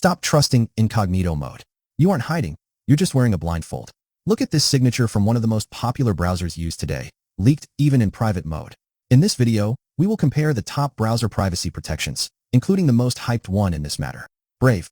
Stop trusting incognito mode. You aren't hiding, you're just wearing a blindfold. Look at this signature from one of the most popular browsers used today, leaked even in private mode. In this video, we will compare the top browser privacy protections, including the most hyped one in this matter, Brave.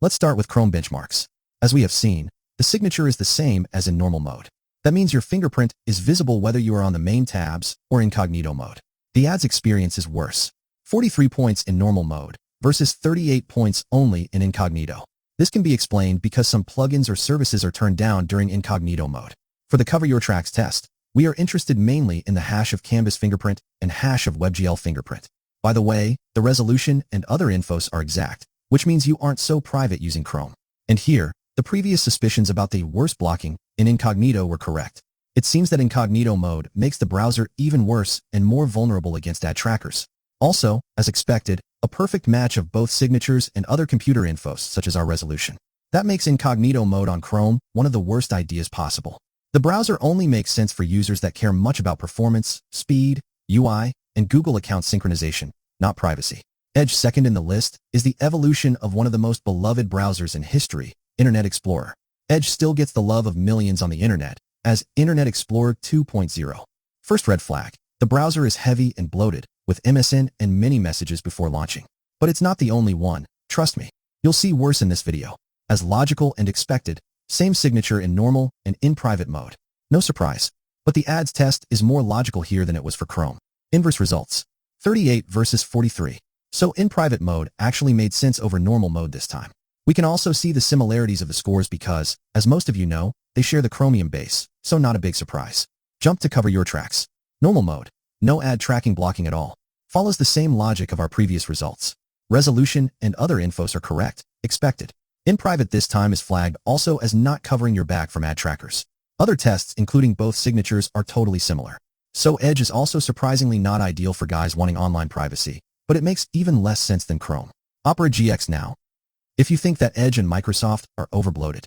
Let's start with Chrome benchmarks. As we have seen, the signature is the same as in normal mode. That means your fingerprint is visible whether you are on the main tabs or incognito mode. The ads experience is worse. 43 points in normal mode versus 38 points only in incognito. This can be explained because some plugins or services are turned down during incognito mode. For the Cover Your Tracks test, we are interested mainly in the hash of Canvas fingerprint and hash of WebGL fingerprint. By the way, the resolution and other infos are exact, which means you aren't so private using Chrome. And here, the previous suspicions about the worst blocking in incognito were correct. It seems that incognito mode makes the browser even worse and more vulnerable against ad trackers. Also, as expected, a perfect match of both signatures and other computer infos such as our resolution. That makes incognito mode on Chrome one of the worst ideas possible. The browser only makes sense for users that care much about performance, speed, UI, and Google account synchronization, not privacy. Edge second in the list is the evolution of one of the most beloved browsers in history, Internet Explorer. Edge still gets the love of millions on the internet as Internet Explorer 2.0. First red flag, the browser is heavy and bloated with MSN and many messages before launching. But it's not the only one, trust me. You'll see worse in this video. As logical and expected, same signature in normal and in private mode. No surprise. But the ads test is more logical here than it was for Chrome. Inverse results. 38 versus 43. So in private mode actually made sense over normal mode this time. We can also see the similarities of the scores because, as most of you know, they share the Chromium base, so not a big surprise. Jump to Cover Your Tracks. Normal mode. No ad tracking blocking at all. Follows the same logic of our previous results. Resolution and other infos are correct, expected. In private this time is flagged also as not covering your back from ad trackers. Other tests, including both signatures, are totally similar. So Edge is also surprisingly not ideal for guys wanting online privacy, but it makes even less sense than Chrome. Opera GX now. If you think that Edge and Microsoft are overbloated,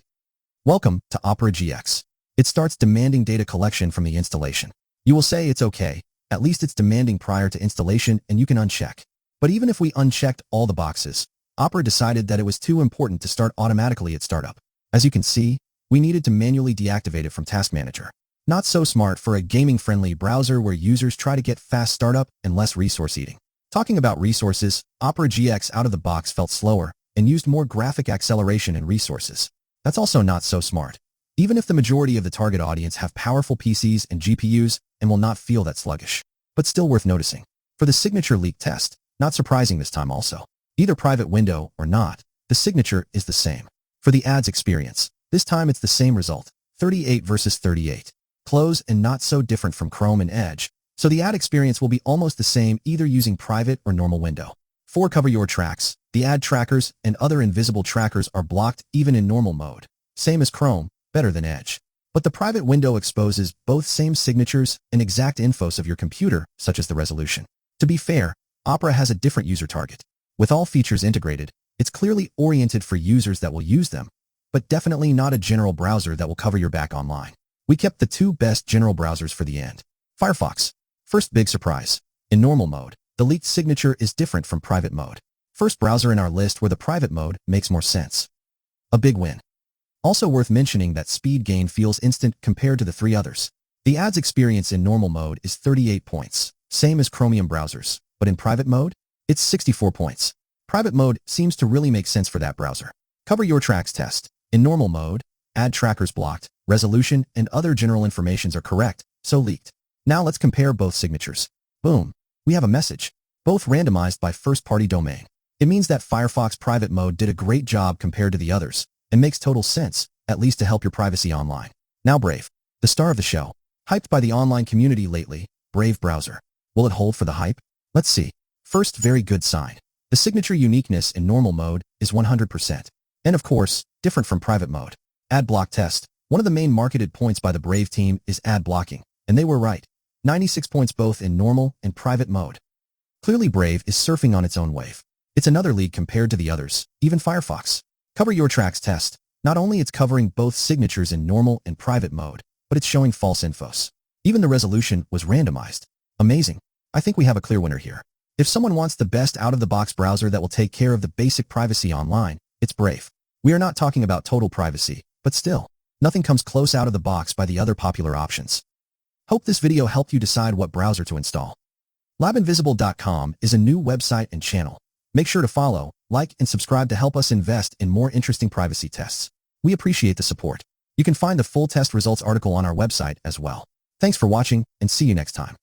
welcome to Opera GX. It starts demanding data collection from the installation. You will say it's okay, at least it's demanding prior to installation and you can uncheck. But even if we unchecked all the boxes, Opera decided that it was too important to start automatically at startup. As you can see, we needed to manually deactivate it from Task Manager. Not so smart for a gaming-friendly browser where users try to get fast startup and less resource eating. Talking about resources, Opera GX out of the box felt slower and used more graphic acceleration and resources. That's also not so smart, even if the majority of the target audience have powerful PCs and GPUs and will not feel that sluggish. But still worth noticing. For the signature leak test, not surprising this time also. Either private window or not, the signature is the same. For the ads experience, this time it's the same result, 38 versus 38. Close and not so different from Chrome and Edge, so the ad experience will be almost the same either using private or normal window. For Cover Your Tracks, the ad trackers and other invisible trackers are blocked even in normal mode. Same as Chrome, better than Edge. But the private window exposes both same signatures and exact infos of your computer, such as the resolution. To be fair, Opera has a different user target. With all features integrated, it's clearly oriented for users that will use them, but definitely not a general browser that will cover your back online. We kept the two best general browsers for the end. Firefox. First big surprise. In normal mode, the leaked signature is different from private mode. First browser in our list where the private mode makes more sense. A big win. Also worth mentioning that speed gain feels instant compared to the three others. The ads experience in normal mode is 38 points, same as Chromium browsers, but in private mode, it's 64 points. Private mode seems to really make sense for that browser. Cover Your Tracks test. In normal mode, ad trackers blocked, resolution and other general informations are correct, so leaked. Now let's compare both signatures. Boom. We have a message. Both randomized by first-party domain. It means that Firefox private mode did a great job compared to the others, and makes total sense, at least to help your privacy online. Now Brave. The star of the show. Hyped by the online community lately, Brave browser. Will it hold for the hype? Let's see. First, very good sign. The signature uniqueness in normal mode is 100%. And of course, different from private mode. Ad block test. One of the main marketed points by the Brave team is ad blocking, and they were right. 96 points both in normal and private mode. Clearly Brave is surfing on its own wave. It's another league compared to the others, even Firefox. Cover Your Tracks test. Not only it's covering both signatures in normal and private mode, but it's showing false infos. Even the resolution was randomized. Amazing. I think we have a clear winner here. If someone wants the best out-of-the-box browser that will take care of the basic privacy online, It's brave. We are not talking about total privacy, but still, nothing comes close out of the box by the other popular options. Hope this video helped you decide what browser to install. Labinvisible.com is a new website and channel. Make sure to follow, like, and subscribe to help us invest in more interesting privacy tests. We appreciate the support. You can find the full test results article on our website as well. Thanks for watching, and see you next time.